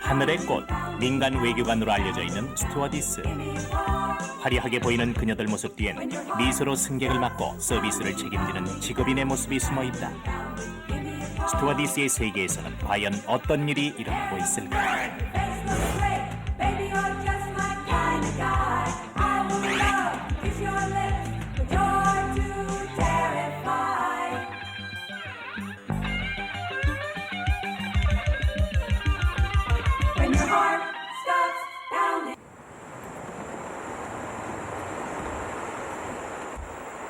하늘의 꽃, 민간 외교관으로 알려져 있는 스튜어디스. 화려하게 보이는 그녀들 모습 뒤엔 미소로 승객을 맞고 서비스를 책임지는 직업인의 모습이 숨어 있다. 스튜어디스의 세계에서는 과연 어떤 일이 일어나고 있을까?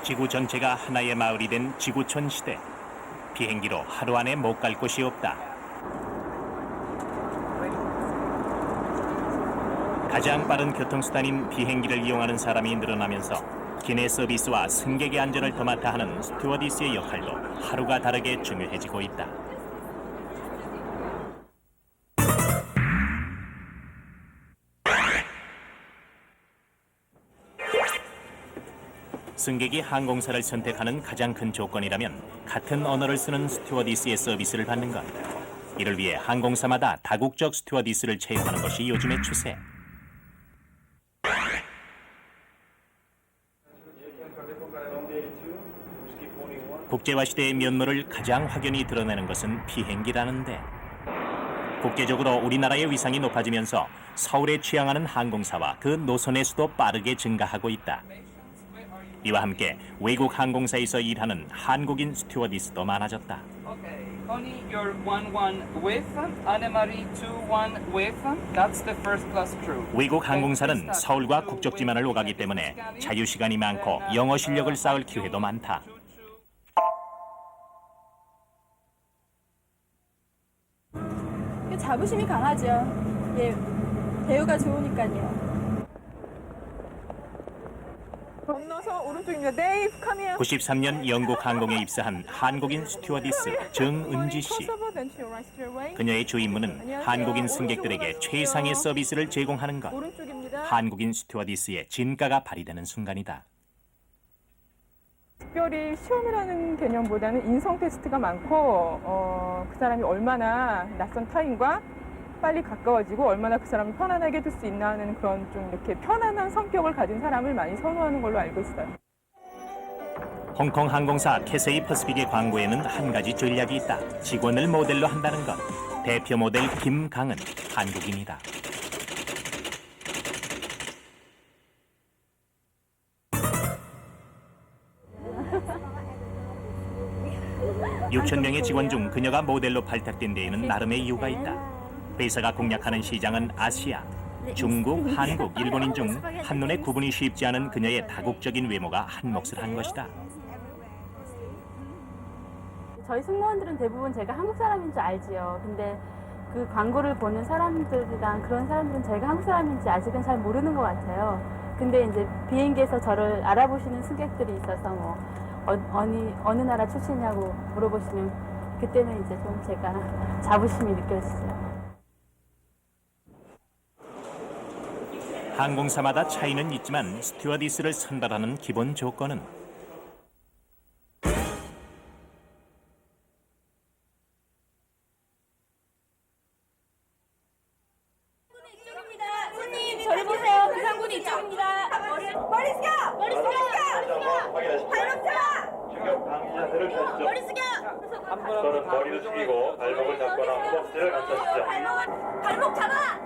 지구 전체가 하나의 마을이 된 지구촌 시대. 비행기로 하루 안에 못 갈 곳이 없다. 가장 빠른 교통수단인 비행기를 이용하는 사람이 늘어나면서 기내 서비스와 승객의 안전을 도맡아 하는 스튜어디스의 역할도 하루가 다르게 중요해지고 있다. 승객이 항공사를 선택하는 가장 큰 조건이라면 같은 언어를 쓰는 스튜어디스의 서비스를 받는 것. 이를 위해 항공사마다 다국적 스튜어디스를 채용하는 것이 요즘의 추세. 국제화 시대의 면모를 가장 확연히 드러내는 것은 비행기라는데, 국제적으로 우리나라의 위상이 높아지면서 서울에 취항하는 항공사와 그 노선의 수도 빠르게 증가하고 있다. 이와 함께 외국 항공사에서 일하는 한국인 스튜어디스도 많아졌다. Only your 11 with Anne-Marie 21 with. That's the first class crew. 외국 항공사는 서울과 국적지만을 오가기 때문에 자유 시간이 많고 영어 실력을 쌓을 기회도 많다. 자부심이 강하죠. 예, 대우가 좋으니까요. 건너서 오른쪽입니다. 네, come 93년 영국 항공에 입사한 한국인 스튜어디스 정은지 씨. 그녀의 주 임무는 한국인 승객들에게 최상의 서비스를 제공하는 것. 오른쪽입니다. 한국인 스튜어디스의 진가가 발휘되는 순간이다. 특별히 시험이라는 개념보다는 인성 테스트가 많고 그 사람이 얼마나 낯선 타인과 빨리 가까워지고 얼마나 그 사람을 편안하게 둘 수 있나 하는 그런 좀 이렇게 편안한 성격을 가진 사람을 많이 선호하는 걸로 알고 있어요. 홍콩 항공사 캐세이 퍼시픽의 광고에는 한 가지 전략이 있다. 직원을 모델로 한다는 것. 대표 모델 김강은 한국인이다. (6천 명의 직원 중 그녀가 모델로 발탁된 데에는 나름의 이유가 있다. 회사가 공략하는 시장은 아시아, 중국, 한국, 일본인 중 한눈에 구분이 쉽지 않은 그녀의 다국적인 외모가 한 몫을 한 것이다. 저희 승무원들은 대부분 제가 한국 사람인 줄 알지요. 근데 그 광고를 보는 사람들이랑 그런 사람들은 제가 한국 사람인지 아직은 잘 모르는 것 같아요. 근데 이제 비행기에서 저를 알아보시는 승객들이 있어서 뭐 어느 나라 출신이냐고 물어보시면 그때는 이제 좀 제가 자부심이 느껴졌어요. 항공사마다 차이는 있지만 스튜어디스를 선발하는 기본 조건은 손님 저를 보세요. 비상군이 이쪽입니다. 머리 숙여! 머리 숙여! 발목 잡아! 충격 방지자세를 펴시죠. 머리 숙여! 또는 머리를 숙이고 발목을 잡거나 허벅지를 감싸시죠. 발목 잡아!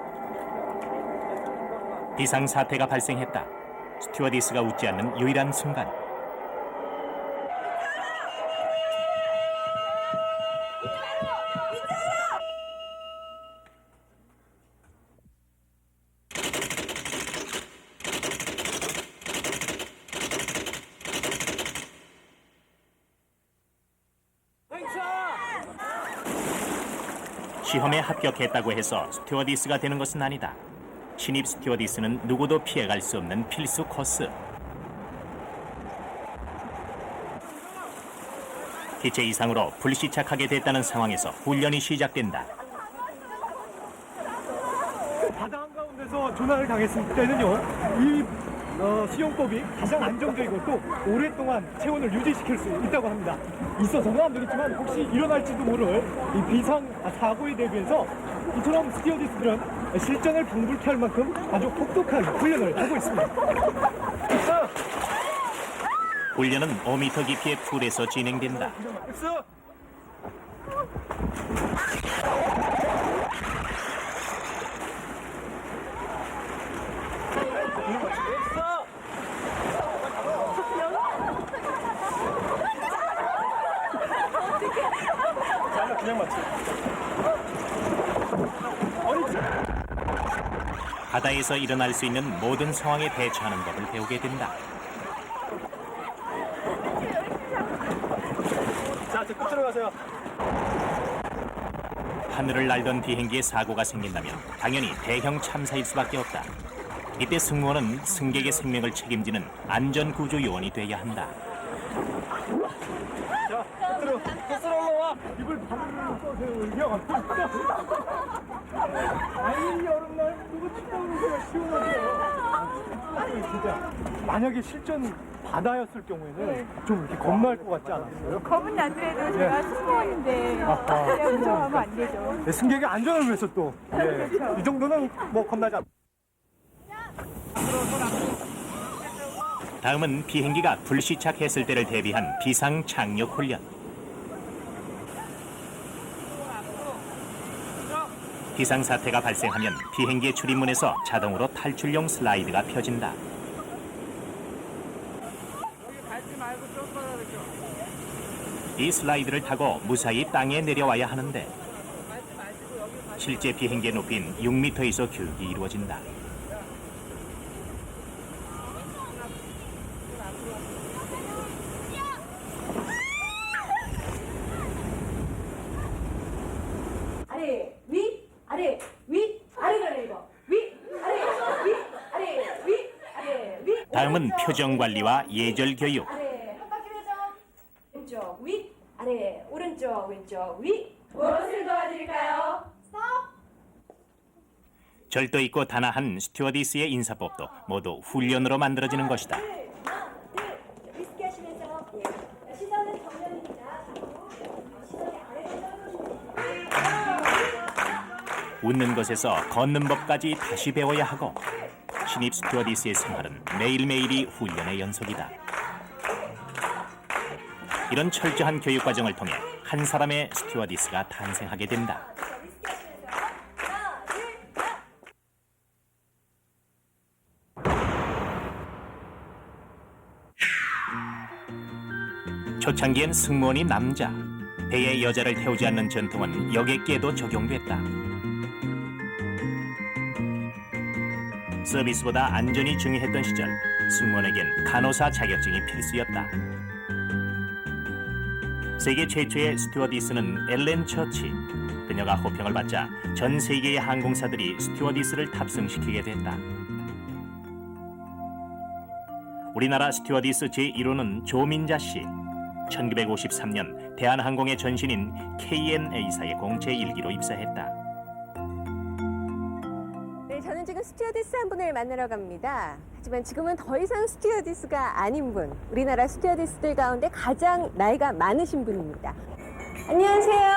비상사태가 발생했다. 스튜어디스가 웃지 않는 유일한 순간. 시험에 합격했다고 해서 스튜어디스가 되는 것은 아니다. 신입 스튜어디스는 누구도 피해갈 수 없는 필수 코스. 기체 이상으로 불시착하게 됐다는 상황에서 훈련이 시작된다. 바다 한가운데서 조난을 당했을 때는요, 이 수용법이 가장 안정적이고 또 오랫동안 체온을 유지시킬 수 있다고 합니다. 있어서는 안 되겠지만 혹시 일어날지도 모를 이 비상 사고에 대비해서 이처럼 스튜어디스들은 실전을 방불케 할 만큼 아주 혹독한 훈련을 하고 있습니다. 훈련은 5m 깊이의 풀에서 진행된다. 그냥 맞지. 바다에서 일어날 수 있는 모든 상황에 대처하는 법을 배우게 된다. 자, 제 끝으로 가세요. 하늘을 날던 비행기에 사고가 생긴다면 당연히 대형 참사일 수밖에 없다. 이때 승무원은 승객의 생명을 책임지는 안전구조 요원이 돼야 한다. 자, 끝으로 올라와. 입을 방울로 써세요. 이게 아니, 여름날 누구 춥다고 그러세요. 시원하게. 진짜 만약에 실전 바다였을 경우에는 좀 이렇게 겁날 것 같지 않았어요? 겁은 나더라도 제가 승무원인데 걱정하면 안 되죠. 네, 승객의 안전을 위해서 또 이 정도는 뭐 겁나지 않. 다음은 비행기가 불시착했을 때를 대비한 비상 착륙 훈련. 비상사태가 발생하면 비행기의 출입문에서 자동으로 탈출용 슬라이드가 펴진다. 이 슬라이드를 타고 무사히 땅에 내려와야 하는데 실제 비행기의 높이는 6m에서 교육이 이루어진다. 아래 위 아래 위 아래가 내리고 위 아래 위 아래 위 아래 위 다음은 표정 관리와 예절 교육. 아래 한 바퀴 회전 왼쪽 위 아래 오른쪽 왼쪽 위 무엇을 도와드릴까요? 절도 있고 단아한 스튜어디스의 인사법도 모두 훈련으로 만들어지는 것이다. 하나 둘 리스키 하시면서 예. 시선은 정면입니다. 시선이 아래로 웃는 것에서 걷는 법까지 다시 배워야 하고 신입 스튜어디스의 생활은 매일매일이 훈련의 연속이다. 이런 철저한 교육 과정을 통해 한 사람의 스튜어디스가 탄생하게 된다. 초창기엔 승무원이 남자, 배에 여자를 태우지 않는 전통은 여객기에도 적용됐다. 서비스보다 안전이 중요했던 시절, 승무원에겐 간호사 자격증이 필수였다. 세계 최초의 스튜어디스는 엘렌 처치. 그녀가 호평을 받자 전 세계의 항공사들이 스튜어디스를 탑승시키게 됐다. 우리나라 스튜어디스 제1호는 조민자 씨. 1953년 대한항공의 전신인 KNA사의 공채 1기로 입사했다. 네, 저는 지금 스튜어디스 한 분을 만나러 갑니다. 하지만 지금은 더 이상 스튜어디스가 아닌 분, 우리나라 스튜어디스들 가운데 가장 나이가 많으신 분입니다. 안녕하세요.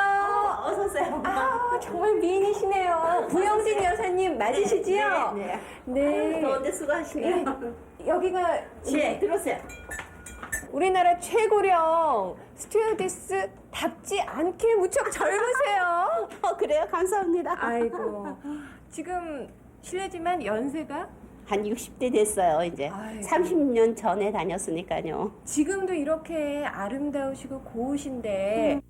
어서 오세요. 아, 정말 미인이시네요. 구영진 여사님 맞으시지요? 네. 네. 더운데 수고하시네요. 여기가 예, 들어오세요. 우리나라 최고령 스튜어디스답지 않게 무척 젊으세요. 그래요? 감사합니다. 아이고, 지금 실례지만 연세가? 한 60대 됐어요, 이제. 아이고. 30년 전에 다녔으니까요. 지금도 이렇게 아름다우시고 고우신데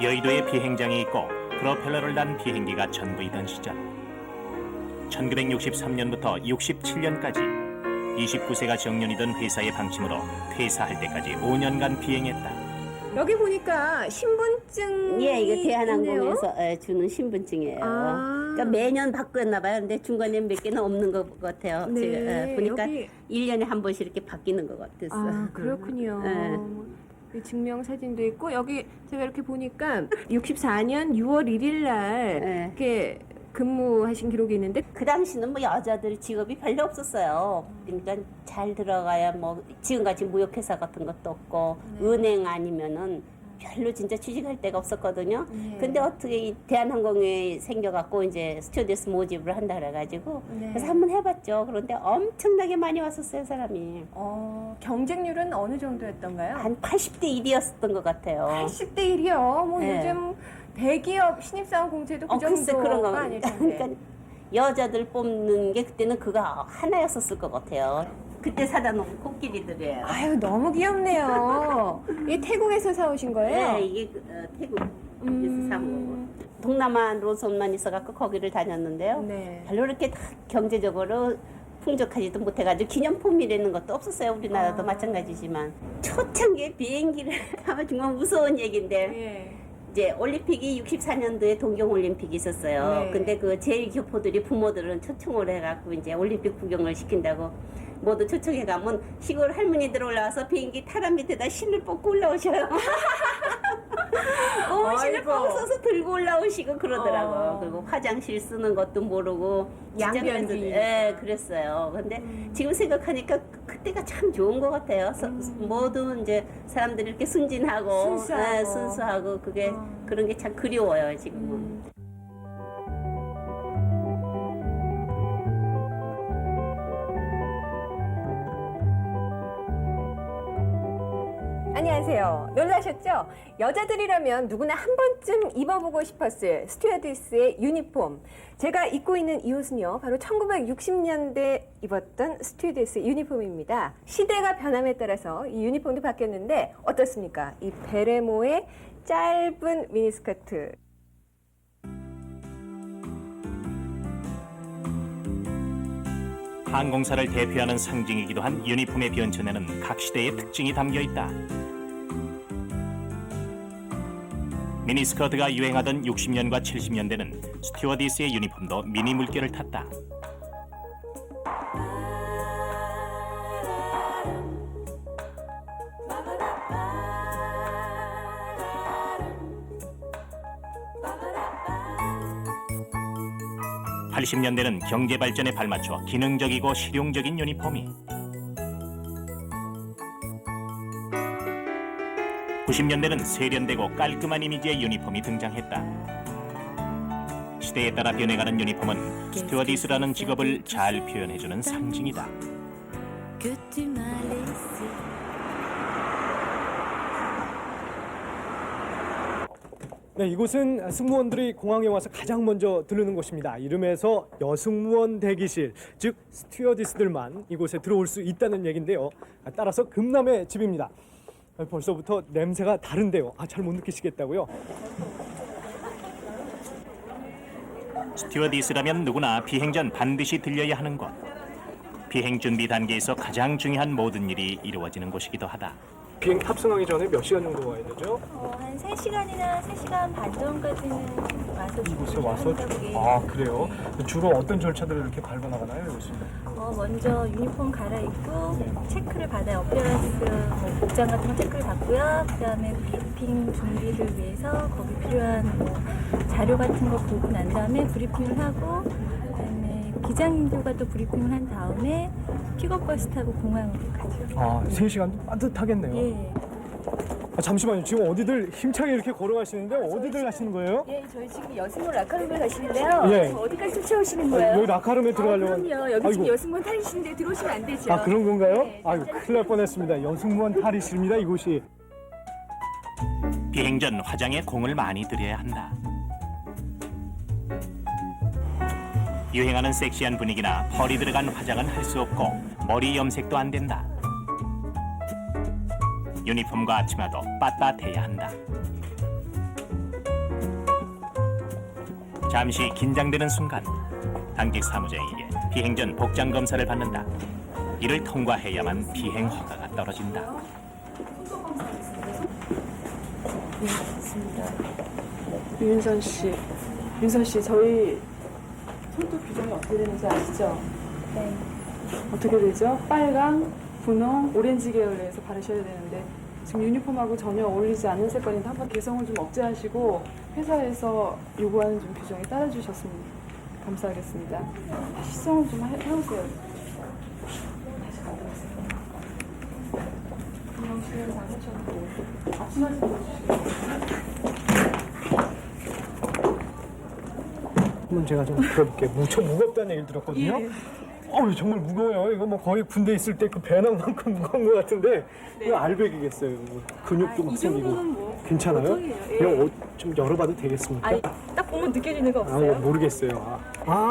여의도에 비행장이 있고 프로펠러를 단 비행기가 전부이던 시절. 1963년부터 67년까지 29세가 정년이던 회사의 방침으로 퇴사할 때까지 5년간 비행했다. 여기 보니까 신분증이 예, 이거 있네요. 대한항공에서 주는 신분증이에요. 아. 그러니까 매년 바뀌었나 봐요. 근데 중간에 몇 개는 없는 것 같아요. 네, 지금 보니까 여기- 1년에 한 번씩 이렇게 바뀌는 것 같았어요. 아, 그렇군요. 네. 그 증명 사진도 있고 여기 제가 이렇게 보니까 64년 6월 1일 날 네. 이렇게 근무하신 기록이 있는데 그 당시는 뭐 여자들 직업이 별로 없었어요. 그러니까 잘 들어가야 뭐 지금같이 무역회사 같은 것도 없고 은행 아니면은 별로 진짜 취직할 데가 없었거든요. 근데 어떻게 이 대한항공이 생겨갖고 이제 스튜어디스 모집을 한다 그래가지고 그래서 한번 해봤죠. 그런데 엄청나게 많이 왔었어요, 사람이. 경쟁률은 어느 정도였던가요? 한 80대 1이었던 것 같아요. 80대 1이요. 뭐 네. 요즘 대기업 신입사원 공채도 그 글쎄 그런 거 정도가 아닐 텐데. 그러니까 여자들 뽑는 게 그때는 그거 하나였었을 것 같아요. 그때 사다 놓은 코끼리들이에요. 아유 너무 귀엽네요. 이 태국에서 사오신 거예요? 네, 이게 태국에서 산 거고. 동남아 노선만 있어갖고 거기를 다녔는데요. 네. 별로 그렇게 다 경제적으로 풍족하지도 못해가지고 기념품이라는 것도 없었어요. 우리나라도 마찬가지지만. 초창기에 비행기를 타면 정말 무서운 얘기인데 예. 이제 올림픽이 64년도에 동경올림픽이 있었어요. 네. 근데 그 제일 교포들이 부모들은 초청을 해갖고 이제 올림픽 구경을 시킨다고 모두 초청해가면 시골 할머니들 올라와서 비행기 타란 밑에다 실을 뽑고 올라오셔요. 실을 아이고. 뻥 써서 들고 올라오시고 그러더라고요. 그리고 화장실 쓰는 것도 모르고 진짜 양변기. 예, 그랬어요. 근데 지금 생각하니까 그때가 참 좋은 것 같아요. 모든 이제 사람들이 이렇게 순진하고 순수하고. 예, 순수하고 그게 그런 게 참 그리워요 지금은. 안녕하세요. 놀라셨죠? 여자들이라면 누구나 한 번쯤 입어보고 싶었을 스튜어디스의 유니폼. 제가 입고 있는 이 옷은요, 바로 1960년대 입었던 스튜어디스 유니폼입니다. 시대가 변함에 따라서 이 유니폼도 바뀌었는데 어떻습니까? 이 베레모의 짧은 미니스커트. 항공사를 대표하는 상징이기도 한 유니폼의 변천에는 각 시대의 특징이 담겨 있다. 미니스커트가 유행하던 60년과 70년대는 스튜어디스의 유니폼도 미니 물결을 탔다. (80년대는) 경제 발전에 발맞춰 기능적이고 실용적인 유니폼이, (90년대는) 세련되고 깔끔한 이미지의 유니폼이 등장했다. 시대에 따라 변해가는 유니폼은 스튜어디스라는 직업을 잘 표현해주는 상징이다. 네, 이곳은 승무원들이 공항에 와서 가장 먼저 들르는 곳입니다. 이름에서 여승무원 대기실, 즉 스튜어디스들만 이곳에 들어올 수 있다는 얘긴데요. 따라서 금남의 집입니다. 벌써부터 냄새가 다른데요. 잘 못 느끼시겠다고요? 스튜어디스라면 누구나 비행 전 반드시 들려야 하는 곳. 비행 준비 단계에서 가장 중요한 모든 일이 이루어지는 곳이기도 하다. 비행 탑승하기 전에 몇 시간 정도 와야 되죠? 한 3시간이나 3시간 반 전까지는 와서 이곳에 와서 그래요? 주로 어떤 절차들을 이렇게 밟아 나가나요, 이곳은? 먼저 유니폼 갈아입고 체크를 받아요. 어피어런스 복장 같은 거 체크를 받고요. 그다음에 브리핑 준비를 위해서 거기 필요한 자료 같은 거 보고 난 다음에 브리핑을 하고, 그다음에 기장님들과 또 브리핑을 한 다음에 픽업버스 타고 공항으로 가죠. 3시간도 빠듯하겠네요. 예. 잠시만요. 지금 어디들 힘차게 이렇게 걸어가시는데 어디들 가시는 거예요? 예, 저희 지금 여승문 라카룸에 가시는데요. 예. 어디까지 쫓아오시는 거예요? 여기 라카룸에 들어가려면 그럼요. 여기 지금 여승문 탈의실인데 들어오시면 안 되죠. 그런 건가요? 네, 아유, 큰일 날 뻔했습니다. 여승무원 탈의실입니다, 이곳이. 비행 전 화장에 공을 많이 들여야 한다. 유행하는 섹시한 분위기나 펄이 들어간 화장은 할 수 없고 머리 염색도 안 된다. 유니폼과 앞치마도 빳빳해야 한다. 잠시 긴장되는 순간 당직 사무장에게 비행 전 복장 검사를 받는다. 이를 통과해야만 비행 허가가 떨어진다. 네, 맞습니다. 윤선 씨, 저희 손톱 규정이 어떻게 되는지 아시죠? 네. 어떻게 되죠? 빨강, 분홍, 오렌지 계열에서 바르셔야 되는데 지금 유니폼하고 전혀 어울리지 않는 색깔인데 한번 개성을 좀 억제하시고 회사에서 요구하는 좀 규정에 따라주셨으면 감사하겠습니다. 시청을 좀 해보세요. 다시 갔다 오세요. 그냥 시간 안 하셔도 아침 말씀 해주시겠어요? 한번 제가 좀 들어볼게요. 무척 무겁다는 얘기를 들었거든요. 예. 정말 무거워요. 이거 뭐 거의 군대 있을 때 그 배낭만큼 무거운 것 같은데 이거 알배기겠어요. 뭐 근육도 막 이 생기고. 정도는 뭐 괜찮아요? 보통이에요. 예. 이거 옷 좀 열어봐도 되겠습니까? 아니, 딱 보면 느껴지는 거 이거 없어요? 모르겠어요.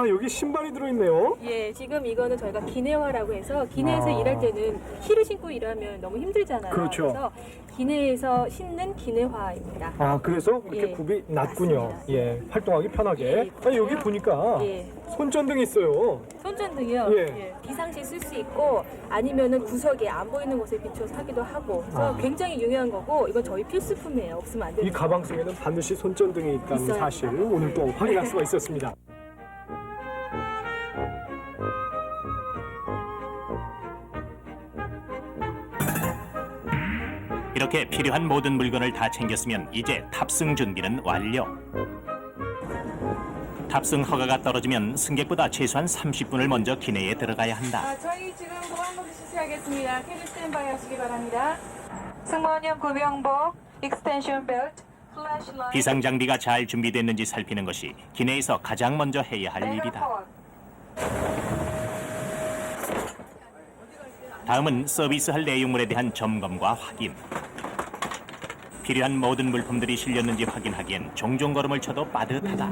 여기 신발이 들어있네요. 예, 지금 이거는 저희가 기내화라고 해서 기내에서 일할 때는 힐을 신고 일하면 너무 힘들잖아요. 그렇죠. 그래서 기내에서 신는 기내화입니다. 그래서 이렇게 예, 굽이 낮군요. 맞습니다. 예, 활동하기 편하게. 예, 아니, 여기 보니까 예. 손전등이 있어요. 손전등이요. 예. 예, 비상시에 쓸 수 있고 아니면은 구석에 안 보이는 곳에 비춰서 하기도 하고 그래서 굉장히 유용한 거고 이건 저희 필수품이에요. 없으면 안 되는 이 가방 속에는 반드시 손전등이 있다는 있어요. 사실 오늘 또 확인할 수가 있었습니다. 이렇게 필요한 모든 물건을 다 챙겼으면 이제 탑승 준비는 완료. 탑승 허가가 떨어지면 승객보다 최소한 30분을 먼저 기내에 들어가야 한다. 저희 지금 보안복 실시하겠습니다. 캐리 스탠바이 하시기 바랍니다. 승무원님 구명복, 익스텐션 벨트, 플래시라이트. 비상 장비가 잘 준비됐는지 살피는 것이 기내에서 가장 먼저 해야 할 일이다. 다음은 서비스할 내용물에 대한 점검과 확인. 필요한 모든 물품들이 실렸는지 확인하기엔 종종 걸음을 쳐도 빠듯하다.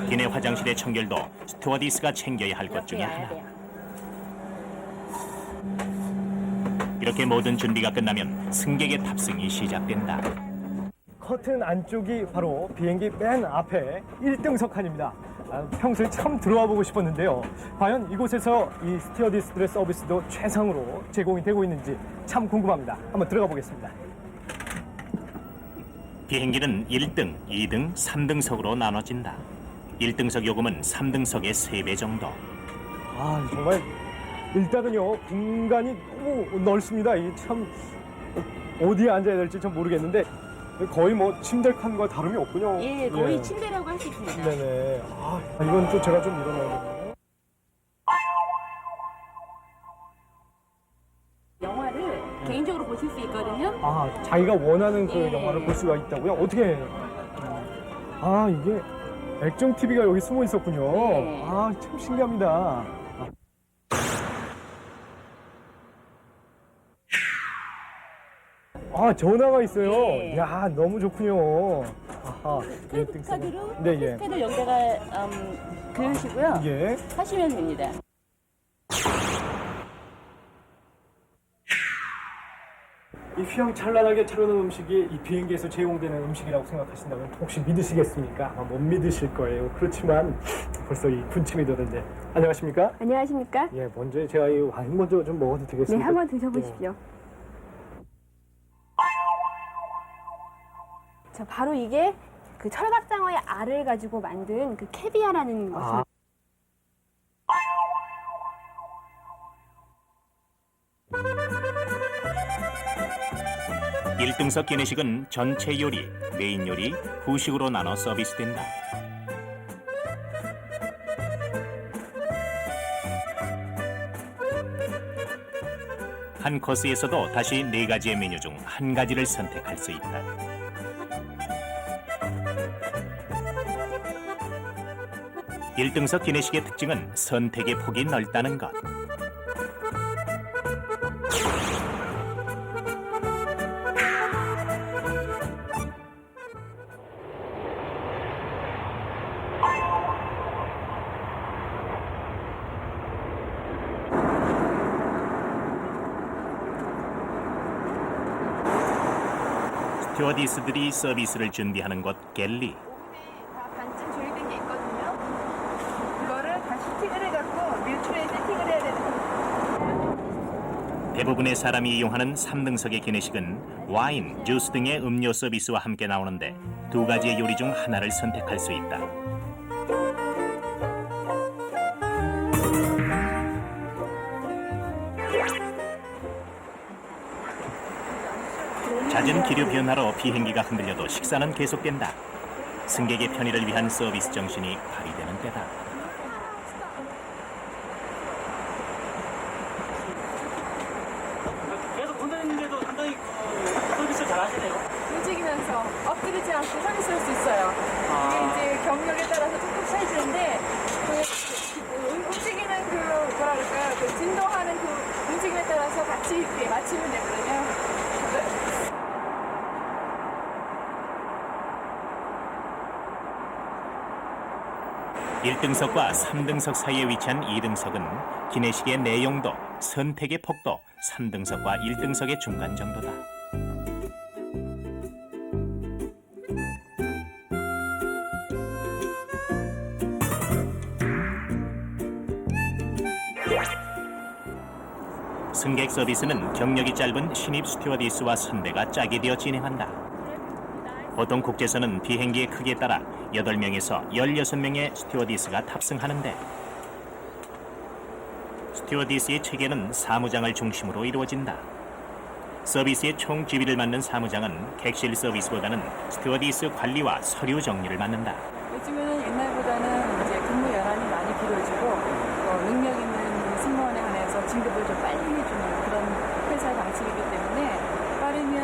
기내 화장실의 청결도 스튜어디스가 챙겨야 할 것 중에 하나. 이렇게 모든 준비가 끝나면 승객의 탑승이 시작된다. 커튼 안쪽이 바로 비행기 맨 앞에 1등석 칸입니다. 평소에 참 들어와 보고 싶었는데요. 과연 이곳에서 이 스튜어디스들의 서비스도 최상으로 제공이 되고 있는지 참 궁금합니다. 한번 들어가 보겠습니다. 비행기는 1등, 2등, 3등석으로 나눠진다. 1등석 요금은 3등석의 3배 정도. 정말 일단은요 공간이 너무 넓습니다. 이 참 어디에 앉아야 될지 좀 모르겠는데 거의 뭐 침대 칸과 다름이 없군요. 예, 거의 침대라고 할 수 있습니다. 네네. 이건 또 제가 좀 일어나야 영화를 개인적으로 보실 수 있거든요. 자기가 원하는 그 예. 영화를 볼 수가 있다고요? 어떻게? 이게 액정 TV가 여기 숨어 있었군요. 네. 참 신기합니다. 전화가 있어요. 네. 야, 너무 좋군요. 크레딧 카드로 네, 예. 카드 연계가 그으시고요. 예. 하시면 됩니다. 이 휘황찬란하게 차려놓은 음식이 이 비행기에서 제공되는 음식이라고 생각하신다면 혹시 믿으시겠습니까? 못 믿으실 거예요. 그렇지만 벌써 이 군침이 도는데. 안녕하십니까? 안녕하십니까? 예, 먼저 제가 이 와인 먼저 좀 먹어도 되겠습니까? 네, 한번 드셔보십시오. 자, 바로 이게 그 철갑상어의 알을 가지고 만든 그 캐비아라는 것입니다. 1등석 기내식은 전체 요리, 메인 요리, 후식으로 나눠 서비스된다. 한 코스에서도 다시 4가지의 메뉴 중 한 가지를 선택할 수 있다. (1등석) 기내식의 특징은 선택의 폭이 넓다는 것. 스튜어디스들이 서비스를 준비하는 곳 갤리. 다 반쯤 조리된 게 있거든요. 그거를 다시 틱을 해갖고 밀출에 세팅을 해야 되는 거예요. 대부분의 사람이 이용하는 3등석의 기내식은 와인, 주스 등의 음료 서비스와 함께 나오는데 2가지의 요리 중 하나를 선택할 수 있다. 잦은 기류 변화로 비행기가 흔들려도 식사는 계속된다. 승객의 편의를 위한 서비스 정신이 발휘되는 때다. 계속 운전했는데도 상당히 서비스 잘 하시네요. 움직이면서 엎드리지 않고 서비스할 수 있어요. 이게 이제 경력에 따라서 조금 차이지는데 움직이는 그 뭐라 그럴까요? 그 진동하는 그 움직임에 따라서 같이 이렇게 맞추면 되거든요. 1등석과 3등석 사이에 위치한 2등석은 기내식의 내용도, 선택의 폭도 3등석과 1등석의 중간 정도다. 승객 서비스는 경력이 짧은 신입 스튜어디스와 선배가 짝이 되어 진행한다. 보통 국제선은 비행기의 크기에 따라 8명에서 16명의 스튜어디스가 탑승하는데 스튜어디스의 체계는 사무장을 중심으로 이루어진다. 서비스의 총 지휘를 맡는 사무장은 객실 서비스보다는 스튜어디스 관리와 서류 정리를 맡는다. 요즘은 옛날보다는 이제 근무 연한이 많이 길어지고 능력 있는 승무원에 한해서 진급을 좀 빨리 해주는 그런 회사 방식이기 때문에 빠르면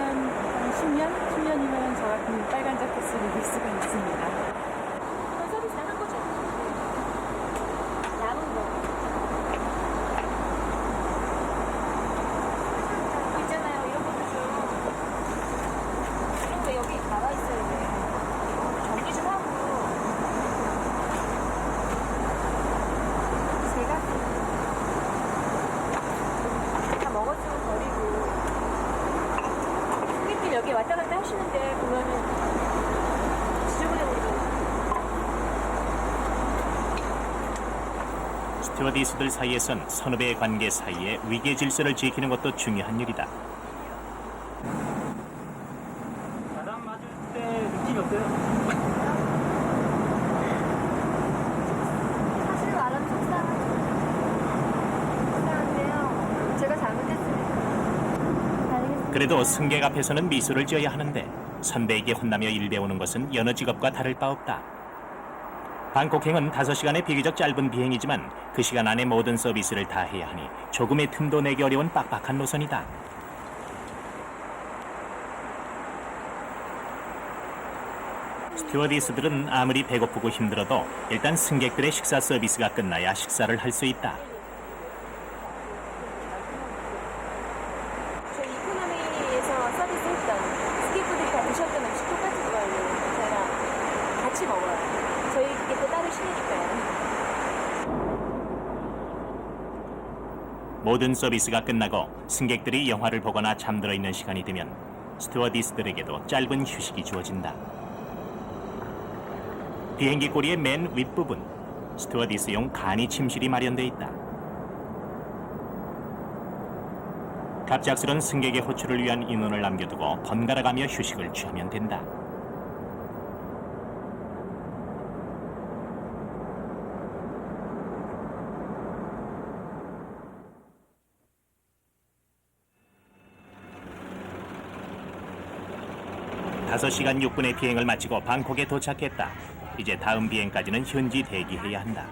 한 10년? 10년이면 저 같은 빨간 자켓을 입을 수가 있습니다. 서비스 한 거죠? 남은 거. 있잖아요. 이런 것도 좀. 이런 거 여기 나와 있어야 돼. 정리 좀 하고. 제가 다 먹었으면 버리고. 손님들 여기 왔다 갔다 하시는데 보면은 지저분해 버리고. 스튜어디스들 사이에선 선후배 관계 사이에 위계 질서를 지키는 것도 중요한 일이다. 바람 맞을 때 느낌이 어때요? 사실 말하면 속상한데요. 제가 잘못했습니다. 알겠습니다. 그래도 승객 앞에서는 미소를 지어야 하는데 선배에게 혼나며 일 배우는 것은 여느 직업과 다를 바 없다. 방콕행은 5시간의 비교적 짧은 비행이지만 그 시간 안에 모든 서비스를 다 해야 하니 조금의 틈도 내기 어려운 빡빡한 노선이다. 스튜어디스들은 아무리 배고프고 힘들어도 일단 승객들의 식사 서비스가 끝나야 식사를 할 수 있다. 저희 이코노미에서 서비스했던 스키푸드 다 드셨던 음식 똑같은 걸로 저희랑 같이 먹어요. 저희 그게 또 따로 쉬니까요. 모든 서비스가 끝나고 승객들이 영화를 보거나 잠들어 있는 시간이 되면 스튜어디스들에게도 짧은 휴식이 주어진다. 비행기 꼬리의 맨 윗부분, 스튜어디스용 간이 침실이 마련돼 있다. 갑작스런 승객의 호출을 위한 인원을 남겨두고 번갈아가며 휴식을 취하면 된다. 다섯 시간 6분의 비행을 마치고 방콕에 도착했다. 이제 다음 비행까지는 현지 대기해야 한다.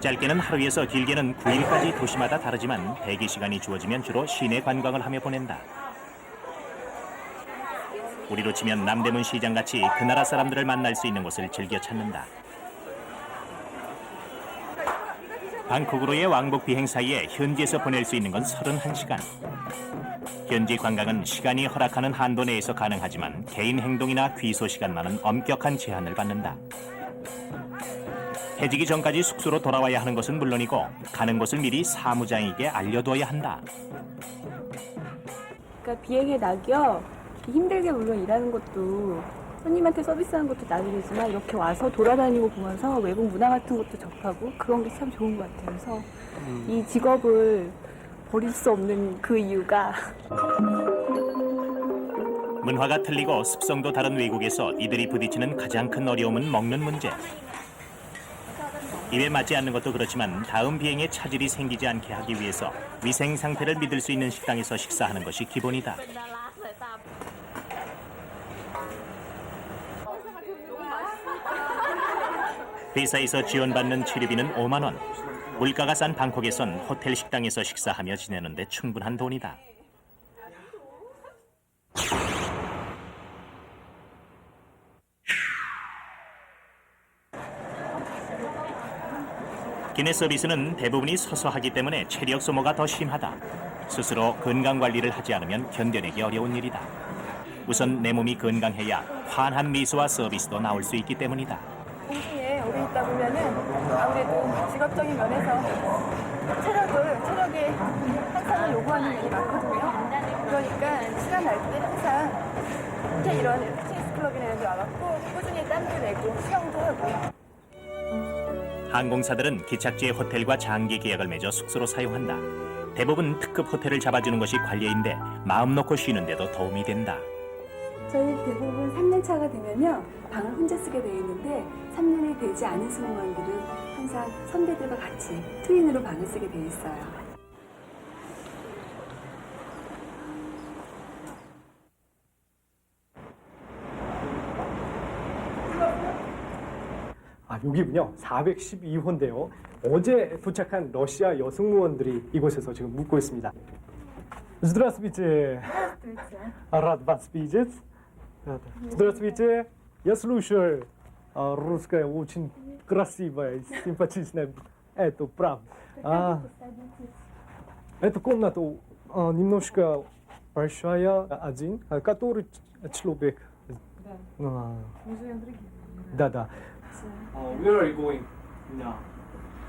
짧게는 하루에서 길게는 9일까지 도시마다 다르지만 대기 시간이 주어지면 주로 시내 관광을 하며 보낸다. 우리로 치면 남대문 시장같이 그 나라 사람들을 만날 수 있는 곳을 즐겨 찾는다. 방콕으로의 왕복 비행 사이에 현지에서 보낼 수 있는 건 31시간. 현지 관광은 시간이 허락하는 한도 내에서 가능하지만 개인 행동이나 귀소 시간만은 엄격한 제한을 받는다. 해지기 전까지 숙소로 돌아와야 하는 것은 물론이고 가는 곳을 미리 사무장에게 알려둬야 한다. 그러니까 비행의 낙이요. 힘들게 물론 일하는 것도 손님한테 서비스하는 것도 낙이지만 이렇게 와서 돌아다니고 보면서 외국 문화 같은 것도 접하고 그런 게 참 좋은 것 같아요. 그래서 이 직업을 버릴 수 없는 그 이유가 문화가 틀리고 습성도 다른 외국에서 이들이 부딪히는 가장 큰 어려움은 먹는 문제. 입에 맞지 않는 것도 그렇지만 다음 비행에 차질이 생기지 않게 하기 위해서 위생 상태를 믿을 수 있는 식당에서 식사하는 것이 기본이다. 회사에서 지원받는 치료비는 5만 원. 물가가 싼 방콕에선 호텔 식당에서 식사하며 지내는데 충분한 돈이다. 기내 서비스는 대부분이 서서 하기 때문에 체력 소모가 더 심하다. 스스로 건강관리를 하지 않으면 견뎌내기 어려운 일이다. 우선 내 몸이 건강해야 환한 미소와 서비스도 나올 수 있기 때문이다. 공중에 오래 있다 보면은 아무래도 직업적인 면에서 체력에 향상을 요구하는 면이 많거든요. 그러니까 시간 날 때 항상 이렇게 이런 피트니스 클럽이나 이런 데 와갖고 꾸준히 땀도 내고 수영도 하고. 항공사들은 기착지의 호텔과 장기 계약을 맺어 숙소로 사용한다. 대부분 특급 호텔을 잡아주는 것이 관례인데 마음 놓고 쉬는 데도 도움이 된다. 저희 대부분 3년차가 되면요 방을 혼자 쓰게 되어 있는데 3년이 되지 않은 승무원들은 항상 선배들과 같이 트윈으로 방을 쓰게 되어 있어요. 여기군요. 412호인데요. 어제 도착한 러시아 여승무원들이 이곳에서 지금 묵고 있습니다. Здравствуйте. Рад вас видеть. Здравствуйте. Я слушаю русское очень красивое, симпатичное. Это правда. Эту комнату немножко большая, один, который человек. Да. Where are you going now?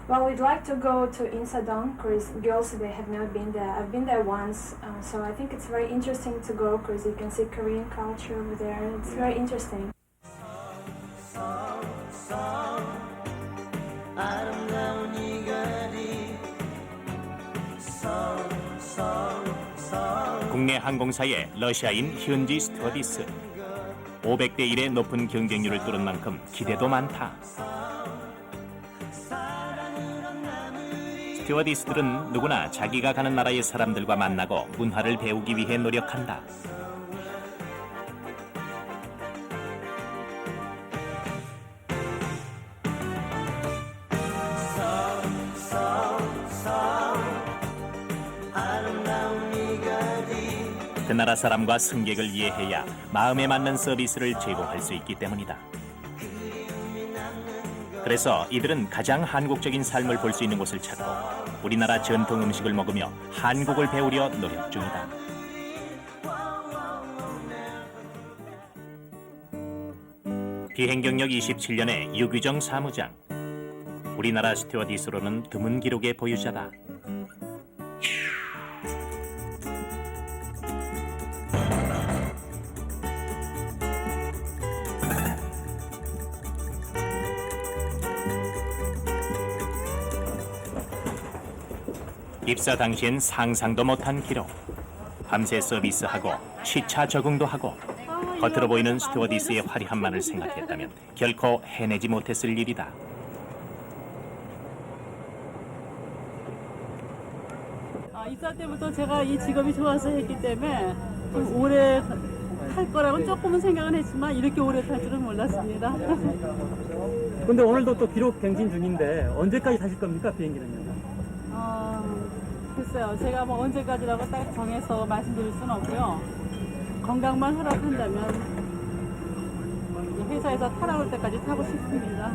Well, we'd like to go to Insadong because girls they have never been there. I've been there once, so I think it's very interesting to go because you can see Korean culture over there. It's very interesting. 국내 항공사의 러시아인 현지 스튜어디스. 500대 1의 높은 경쟁률을 뚫은 만큼 기대도 많다. 스튜어디스들은 누구나 자기가 가는 나라의 사람들과 만나고 문화를 배우기 위해 노력한다. 그 나라 사람과 승객을 이해해야 마음에 맞는 서비스를 제공할 수 있기 때문이다. 그래서 이들은 가장 한국적인 삶을 볼 수 있는 곳을 찾고 우리나라 전통 음식을 먹으며 한국을 배우려 노력 중이다. 비행 경력 27년의 유규정 사무장. 우리나라 스튜어디스로는 드문 기록의 보유자다. 입사 당시엔 상상도 못한 기록. 밤새 서비스하고 시차 적응도 하고 겉으로 보이는 스튜어디스의 화려함만을 생각했다면 결코 해내지 못했을 일이다. 입사 때부터 제가 이 직업이 좋아서 했기 때문에 좀 오래 탈 거라고는 조금은 생각은 했지만 이렇게 오래 탈 줄은 몰랐습니다. 근데 오늘도 또 기록 갱신 중인데 언제까지 타실 겁니까, 비행기는요? 글쎄요, 제가 뭐 언제까지라고 딱 정해서 말씀드릴 수는 없고요. 건강만 허락한다면 회사에서 타라올 때까지 타고 싶습니다.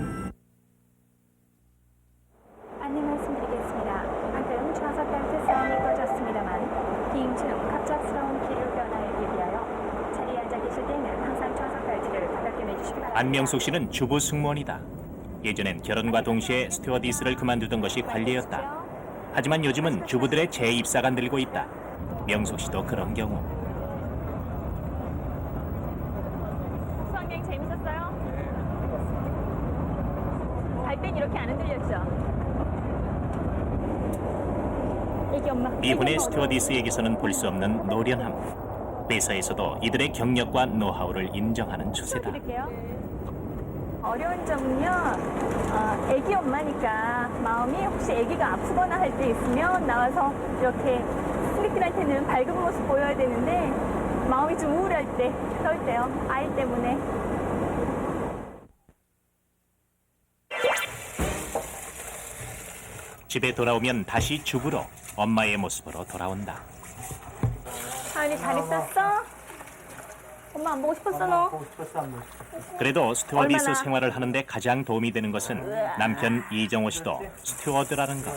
안내 말씀드리겠습니다. 방금 좌석 벨트 사운이 꺼졌습니다만 비행 중 갑작스러운 기류 변화에 대비하여 자리에 앉아 계실 때는 항상 좌석 벨트를 가볍게 매주시기 바랍니다. 안명숙 씨는 주부 승무원이다. 예전엔 결혼과 동시에 스튜어디스를 그만두던 것이 관례였다. 하지만 요즘은 주부들의 재입사가 늘고 있다. 명숙 씨도 그런 경우. 수학여행 재밌었어요? 갈 땐 이렇게 안 흔들렸죠? 애기 엄마. 미혼의 스튜어디스에게서는 볼 수 없는 노련함. 회사에서도 이들의 경력과 노하우를 인정하는 추세다. 어려운 점은요, 애기 엄마니까 마음이 혹시 애기가 아프거나 할 때 있으면 나와서 이렇게 승객들한테는 밝은 모습 보여야 되는데 마음이 좀 우울할 때, 그럴 때요, 아이 때문에. 집에 돌아오면 다시 죽으로 엄마의 모습으로 돌아온다. 하은이 잘 있었어? 엄마 안 보고 싶었어 너? 보고 싶었어 안 보고 싶었어? 그래도 스튜어디스 얼마나? 생활을 하는데 가장 도움이 되는 것은 남편 이정호 씨도 스튜어드라는 것.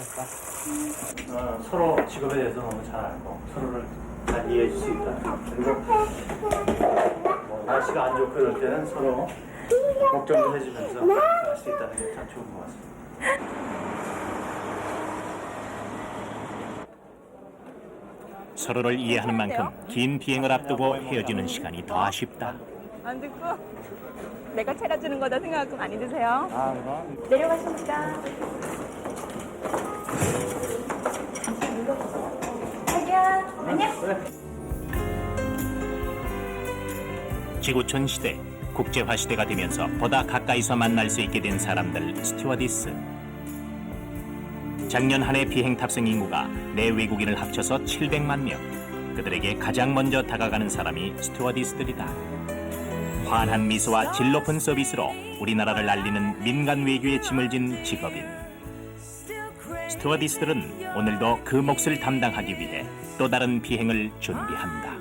서로 직업에 대해서 너무 잘 알고 서로를 잘 이해해 줄 수 있다. 그리고 뭐 날씨가 안 좋고 이럴 때는 서로 걱정도 해주면서 할 수 있다는 게 참 좋은 것 같습니다. 서로를 이해하는 만큼 긴 비행을 앞두고 헤어지는 시간이 더 아쉽다. 안 듣고 내가 차려주는 거다 생각하고 많이 드세요. 아 그럼. 내려가십니다. 자기야 안녕. 지구촌 시대, 국제화 시대가 되면서 보다 가까이서 만날 수 있게 된 사람들 스튜어디스. 작년 한 해 비행 탑승 인구가 내 외국인을 합쳐서 700만 명. 그들에게 가장 먼저 다가가는 사람이 스튜어디스들이다. 환한 미소와 질 높은 서비스로 우리나라를 알리는 민간 외교에 짐을 진 직업인. 스튜어디스들은 오늘도 그 몫을 담당하기 위해 또 다른 비행을 준비한다.